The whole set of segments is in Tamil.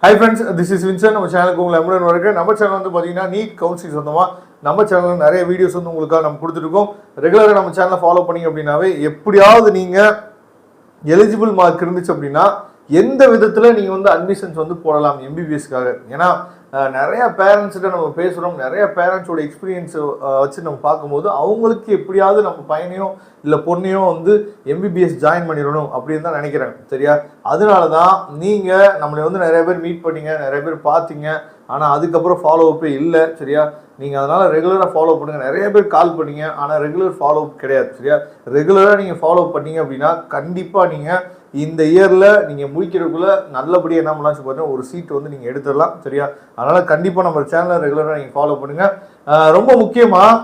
Hi friends, this is Vincent. நம்ம சேனலுக்கு உங்களை அன்புடன் வரவேற்கிறேன். நம்ம சேனல் வந்து பாத்தீங்கன்னா நீட் கவுன்சிலிங் சொந்தமா நம்ம சேனல்ல நிறைய வீடியோஸ் வந்து உங்களுக்காக நம்ம கொடுத்துருக்கோம். ரெகுலரா நம்ம சேனலை ஃபாலோ பண்ணீங்க அப்படின்னாவே எப்படியாவது நீங்க எலிஜிபிள் மார்க் இருந்துச்சு அப்படின்னா எந்த விதத்துல நீங்க வந்து அட்மிஷன்ஸ் வந்து போடலாம் எம்பிபிஎஸ்க்காக. ஏன்னா நிறைய பேரண்ட்ஸ்கிட்ட நம்ம பேசுகிறோம், நிறைய பேரண்ட்ஸோட எக்ஸ்பீரியன்ஸ் வச்சு நம்ம பார்க்கும்போது அவங்களுக்கு எப்படியாவது நம்ம பையனையோ இல்லை பொண்ணையோ வந்து எம்பிபிஎஸ் ஜாயின் பண்ணிடணும் அப்படின்னு தான் நினைக்கிறாங்க. சரியா? அதனால தான் நீங்கள் நம்மளை வந்து நிறைய பேர் மீட் பண்ணீங்க, நிறைய பேர் பார்த்தீங்க, ஆனால் அதுக்கப்புறம் ஃபாலோ அப்பே இல்லை. சரியா? நீங்கள் அதனால் ரெகுலராக ஃபாலோ பண்ணுங்கள். நிறைய பேர் கால் பண்ணீங்க, ஆனால் ரெகுலர் ஃபாலோ அப் கிடையாது. சரியா? ரெகுலராக நீங்கள் ஃபாலோ பண்ணீங்க அப்படின்னா கண்டிப்பாக நீங்கள் இந்த இயரில் நீங்கள் முடிக்கிறதுக்குள்ள நல்லபடியாக என்ன பண்ணலாம் பார்த்தீங்கன்னா ஒரு சீட் வந்து நீங்கள் எடுத்துடலாம். சரியா? அதனால் கண்டிப்பாக நம்ம சேனலை ரெகுலராக நீங்கள் ஃபாலோ பண்ணுங்கள். ரொம்ப முக்கியமாக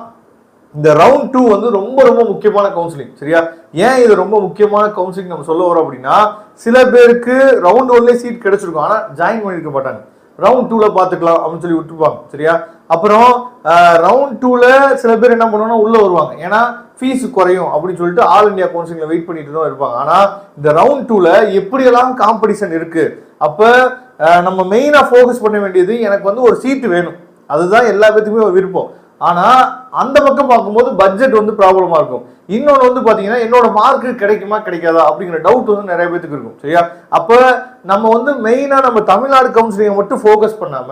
இந்த ரவுண்ட் 2 வந்து ரொம்ப ரொம்ப முக்கியமான கவுன்சிலிங். சரியா? ஏன் இது ரொம்ப முக்கியமான கவுன்சிலிங் நம்ம சொல்ல வரோம் அப்படின்னா, சில பேருக்கு ரவுண்ட் 1 சீட் கிடைச்சிருக்கும், ஆனால் ஜாயின் பண்ணியிருக்க மாட்டாங்க. ரவுண்ட் 2 பார்த்துக்கலாம் அப்படின்னு சொல்லி விட்டுருப்பாங்க. சரியா? அப்புறம் ரவுண்ட் 2 சில பேர் என்ன பண்ணுவாங்கன்னா உள்ள வருவாங்க, ஏன்னா ஃபீஸ் குறையும் அப்படின்னு சொல்லிட்டு ஆல் இண்டியா கவுன்சிலிங்ல வெயிட் பண்ணிட்டு தான் இருப்பாங்க. ஆனா இந்த ரவுண்ட் 2 எப்படியெல்லாம் காம்படிஷன் இருக்கு, அப்ப நம்ம மெயினா ஃபோக்கஸ் பண்ண வேண்டியது எனக்கு வந்து ஒரு சீட்டு வேணும், அதுதான் எல்லா பேத்துக்குமே ஒரு விருப்பம். ஆனா அந்த பக்கம் பார்க்கும்போது பட்ஜெட் வந்து ப்ராப்ளமா இருக்கும். இன்னொன்று வந்து பாத்தீங்கன்னா என்னோட மார்க்கு கிடைக்குமா கிடைக்காதா அப்படிங்கிற டவுட் வந்து நிறைய பேத்துக்கு இருக்கும். சரியா? அப்ப நம்ம வந்து மெயினா நம்ம தமிழ்நாடு கவுன்சிலிங்கை மட்டும் ஃபோக்கஸ் பண்ணாம,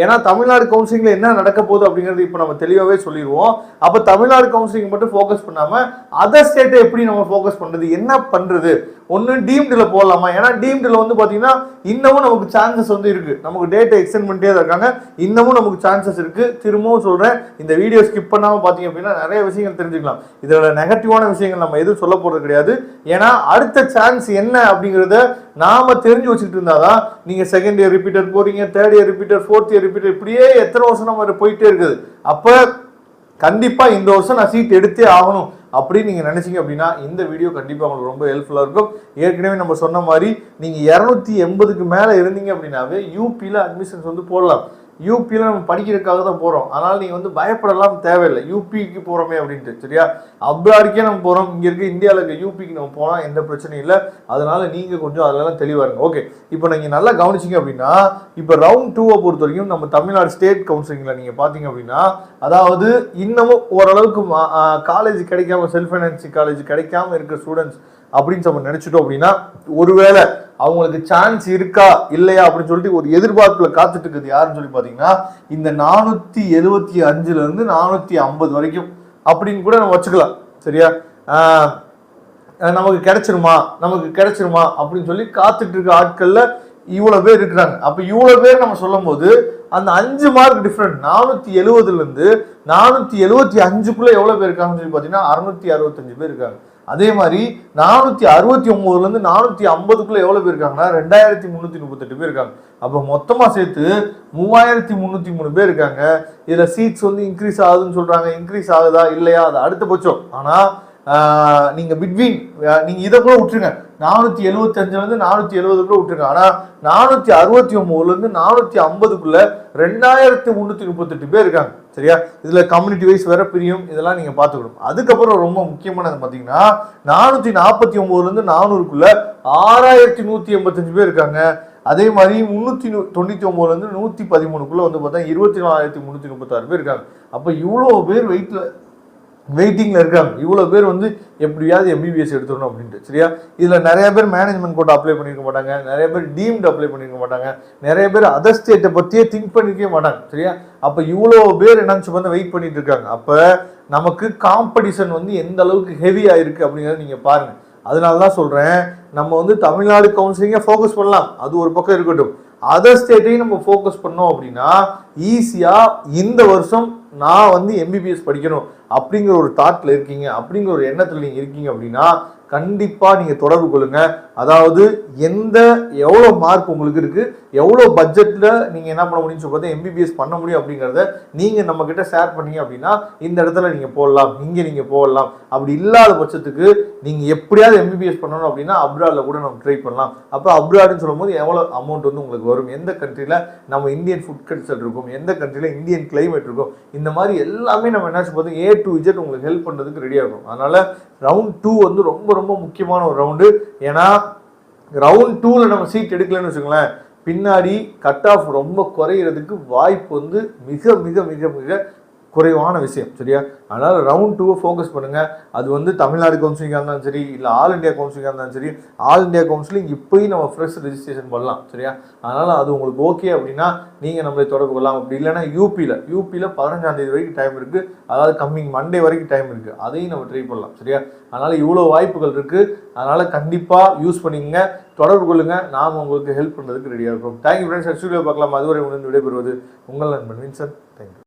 ஏன்னா தமிழ்நாடு கவுன்சிலிங்ல என்ன நடக்க போகுது அப்படிங்கிறது இப்போ நம்ம தெளிவாகவே சொல்லிடுவோம். அப்ப தமிழ்நாடு கவுன்சிலிங் மட்டும் ஃபோக்கஸ் பண்ணாம அதர் ஸ்டேட்டை எப்படி நம்ம ஃபோக்கஸ் பண்றது, என்ன பண்றது, ஒன்னு டீம்டுல போடலாமா? ஏன்னா டீம்டுல வந்து பாத்தீங்கன்னா இன்னமும் நமக்கு சான்சஸ் வந்து இருக்கு, நமக்கு டேட்டை எக்ஸ்டெண்ட் பண்ணிட்டே தான் இருக்காங்க, இன்னமும் நமக்கு சான்சஸ் இருக்கு. திரும்பவும் சொல்றேன், இந்த வீடியோ ஸ்கிப் பண்ணாம பாத்தீங்க அப்படின்னா நிறைய விஷயங்கள் தெரிஞ்சுக்கலாம். இதோட நெகட்டிவான விஷயங்கள் நம்ம எதுவும் சொல்ல போறது கிடையாது. ஏன்னா அடுத்த சான்ஸ் என்ன அப்படிங்கறத நாம தெரிஞ்சு வச்சுட்டு இருந்தாதான் நீங்க செகண்ட் இயர் ரிப்பீட்டர் போறீங்க, third year repeater, fourth year repeater, இப்படியே எத்தனை வருஷம் நம்ம போயிட்டே இருக்குது. அப்ப கண்டிப்பா இந்த வருஷம் நான் சீட் எடுத்தே ஆகணும் அப்படின்னு நீங்க நினைச்சீங்க அப்படின்னா இந்த வீடியோ கண்டிப்பா உங்களுக்கு ரொம்ப ஹெல்ப்ஃபுல்லா இருக்கும். ஏற்கனவே நம்ம சொன்ன மாதிரி நீங்க 280க்கு மேல இருந்தீங்க அப்படின்னாவே யூபியில அட்மிஷன்ஸ் வந்து போடலாம். யூபியில் நம்ம படிக்கிறதுக்காக தான் போகிறோம், அதனால் நீங்கள் வந்து பயப்படலாம் தேவையில்லை. யூபிக்கு போகிறோமே அப்படின்ட்டு. சரியா? அப்ராடுக்கே நம்ம போகிறோம், இங்கே இருக்க இந்தியாவில் இருக்க யூபிக்கு நம்ம போனால் எந்த பிரச்சனையும் இல்லை. அதனால் நீங்கள் கொஞ்சம் அதெல்லாம் தெளிவாக இருங்க. ஓகே, இப்போ நீங்கள் நல்லா கவனிச்சிங்க அப்படின்னா, இப்போ ரவுண்ட் 2 பொறுத்த வரைக்கும் நம்ம தமிழ்நாடு ஸ்டேட் கவுன்சிலிங்கில் நீங்கள் பார்த்தீங்க அப்படின்னா, அதாவது இன்னமும் ஓரளவுக்கு காலேஜ் கிடைக்காம, செல்ஃப் ஃபைனான்சிங் காலேஜ் கிடைக்காம இருக்கிற ஸ்டூடெண்ட்ஸ் அப்படின்னு நம்ம நினைச்சிட்டோம் அப்படின்னா, ஒருவேளை அவங்களுக்கு சான்ஸ் இருக்கா இல்லையா அப்படின்னு சொல்லிட்டு ஒரு எதிர்பார்ப்புல காத்துட்டு இருக்குது யாருன்னு சொல்லி பாத்தீங்கன்னா, இந்த 475ல இருந்து 450 வரைக்கும் அப்படின்னு கூட நம்ம வச்சுக்கலாம். சரியா? நமக்கு கிடைச்சிருமா அப்படின்னு சொல்லி காத்துட்டு இருக்க ஆட்கள்ல இவ்வளவு பேர் இருக்கிறாங்க. அப்ப இவ்வளவு பேர் நம்ம சொல்லும் போது அந்த 5 மார்க் டிஃபரெண்ட், 470ல இருந்து 475க்குள்ள எவ்வளவு பேர் இருக்காங்கன்னு சொல்லி பாத்தீங்கன்னா 665 பேர் இருக்காங்க. அதே மாதிரி 469ல இருந்து 450க்குள்ள எவ்வளவு பேர் இருக்காங்கன்னா 2338 பேர் இருக்காங்க. அப்ப மொத்தமா சேர்த்து 3303 பேர் இருக்காங்க. இதுல சீட்ஸ் வந்து இன்க்ரீஸ் ஆகுதுன்னு சொல்றாங்க. இன்க்ரீஸ் ஆகுதா இல்லையா அது அடுத்த பட்சம். ஆனா நீங்க பிட்வீன் நீங்க இதை கூட விட்டுருங்க, 475ல இருந்து 470 விட்டுருங்க. ஆனா 469ல இருந்து 450க்குள்ள 2338 பேர் இருக்காங்க. சரியா? இதுல கம்யூனிட்டி வைஸ் வேற பிரியும், இதெல்லாம் நீங்க பாத்துக்கணும். அதுக்கப்புறம் ரொம்ப முக்கியமானது பாத்தீங்கன்னா 449ல இருந்து 400க்குள்ள 6185 பேர் இருக்காங்க. அதே மாதிரி 399ல இருந்து 113க்குள்ள வந்து பார்த்தா 24336 பேர் இருக்காங்க. அப்ப இவ்வளவு பேர் வெயிட்டிங்ல இருக்காங்க. இவ்வளவு பேர் வந்து எப்படியாவது எம்பிபிஎஸ் எடுத்துடணும் அப்படின்ட்டு. சரியா? இதுல நிறைய பேர் மேனேஜ்மெண்ட் கோட்டா அப்ளை பண்ணிருக்க மாட்டாங்க, நிறைய பேர் டீம்டு அப்ளை பண்ணிருக்க மாட்டாங்க, நிறைய பேர் அதர் ஸ்டேட்டை பத்தியே திங்க் பண்ணிருக்கவே மாட்டாங்க. சரியா? அப்ப இவ்வளவு பேர் என்னன்னு வந்து வெயிட் பண்ணிட்டு இருக்காங்க. அப்ப நமக்கு காம்படிஷன் வந்து எந்த அளவுக்கு ஹெவியா இருக்கு அப்படிங்கறத நீங்க பாருங்க. அதனாலதான் சொல்றேன், நம்ம வந்து தமிழ்நாடு கவுன்சிலிங்க ஃபோக்கஸ் பண்ணலாம், அது ஒரு பக்கம் இருக்கட்டும். அதர் ஸ்டேட்டையும் நம்ம ஃபோக்கஸ் பண்ணோம் அப்படின்னா ஈஸியா இந்த வருஷம் நான் வந்து எம்பிபிஎஸ் படிக்கணும் அப்படிங்கிற ஒரு தாட்ல இருக்கீங்க, அப்படிங்கிற ஒரு எண்ணத்துல நீங்க இருக்கீங்க அப்படின்னா கண்டிப்பா நீங்க தொடர்பு கொள்ளுங்க. அதாவது எவ்வளவு மார்க் உங்களுக்கு இருக்கு, எவ்வளவு பட்ஜெட்ல நீங்க என்ன பண்ண முடியும்னு சொல்லி எம்பிபிஎஸ் பண்ண முடியும் அப்படிங்கறத நீங்க நம்ம கிட்ட ஷேர் பண்ணீங்க அப்படின்னா இந்த இடத்துல நீங்க போடலாம், இங்க நீங்க போடலாம். அப்படி இல்லாத பட்சத்துக்கு நீங்க எப்படியாவது எம்பிபிஎஸ் பண்ணணும் அப்படின்னா அப்ராட்ல கூட நம்ம ட்ரை பண்ணலாம். அப்ப அப்ராட்னு சொல்லும் போது எவ்வளவு அமௌண்ட் வந்து உங்களுக்கு வரும், எந்த கண்ட்ரில நம்ம இந்தியன் ஃபுட் கல்ச்சர் இருக்கும், எந்த கண்ட்ரில இந்தியன் கிளைமேட் இருக்கும், இந்த மாதிரி எல்லாமே நம்ம என்ன சொல்றது A to Z உங்களுக்கு ஹெல்ப் பண்றதுக்கு ரெடியா இருக்கும். அதனால ரவுண்ட் 2 வந்து ரொம்ப ரொம்ப முக்கியமான ஒரு ரவுண்டு. ஏன்னா ரவுண்ட் 2ல நம்ம சீட் எடுக்கலன்னு வச்சுக்கோங்களேன், பின்னாடி கட் ஆஃப் ரொம்ப குறையிறதுக்கு வாய்ப்பு வந்து மிக மிக மிக மிக குறைவான விஷயம். சரியா? அதனால் ரவுண்ட் 2 ஃபோக்கஸ் பண்ணுங்கள். அது வந்து தமிழ்நாடு கவுன்சிலிங்காக இருந்தாலும் சரி, இல்லை ஆல் இண்டியா கவுன்சிலிங்காக இருந்தாலும் சரி, ஆல் இண்டியா கவுன்சிலிங் இப்போயும் நம்ம ஃப்ரெஷ் ரெஜிஸ்ட்ரேஷன் பண்ணலாம். சரியா? அதனால் அது உங்களுக்கு ஓகே அப்படின்னா நீங்கள் நம்மளை தொடர்பு கொள்ளலாம். அப்படி இல்லைன்னா யூபியில் 15ஆம் தேதி வரைக்கும் டைம் இருக்குது. அதாவது கம்மிங் மண்டே வரைக்கும் டைம் இருக்குது. அதையும் நம்ம ட்ரை பண்ணலாம். சரியா? அதனால் இவ்வளோ வாய்ப்புகள் இருக்குது. அதனால் கண்டிப்பாக யூஸ் பண்ணிக்கங்க, தொடர்பு கொள்ளுங்கள். நாம் உங்களுக்கு ஹெல்ப் பண்ணுறதுக்கு ரெடியாக இருக்கும். Thank you friends. ஸ்டுடியோ பார்க்கலாம். அதுவரை உணர்ந்து விடைபெறுவது உங்கள் நண்பன் வின்சன். தேங்க்யூ.